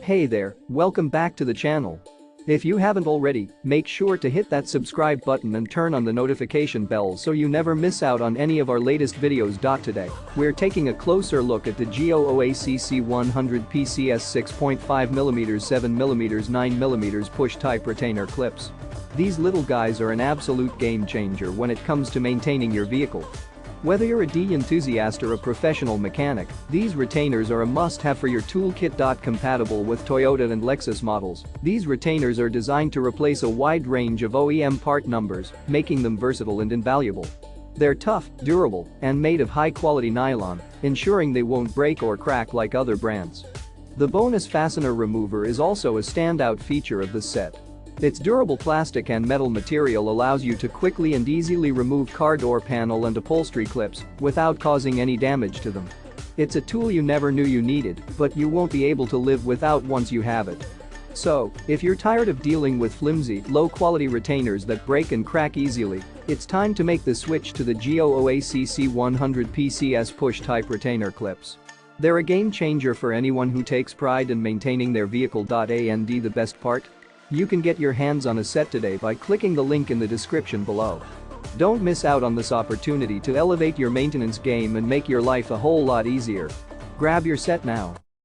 Hey there, welcome back to the channel. If you haven't already, make sure to hit that subscribe button and turn on the notification bell so you never miss out on any of our latest videos. Today, we're taking a closer look at the GOACC 100PCS 6.5mm 7mm 9mm push-type retainer clips. These little guys are an absolute game changer when it comes to maintaining your vehicle. Whether you're a D enthusiast or a professional mechanic, these retainers are a must-have for your toolkit. Compatible with Toyota and Lexus models, these retainers are designed to replace a wide range of OEM part numbers, making them versatile and invaluable. They're tough, durable, and made of high-quality nylon, ensuring they won't break or crack like other brands. The bonus fastener remover is also a standout feature of this set. Its durable plastic and metal material allows you to quickly and easily remove car door panel and upholstery clips without causing any damage to them. It's a tool you never knew you needed, but you won't be able to live without once you have it. So, if you're tired of dealing with flimsy, low-quality retainers that break and crack easily, it's time to make the switch to the GOACC 100PCS push-type retainer clips. They're a game changer for anyone who takes pride in maintaining their vehicle. And the best part? You can get your hands on a set today by clicking the link in the description below. Don't miss out on this opportunity to elevate your maintenance game and make your life a whole lot easier. Grab your set now.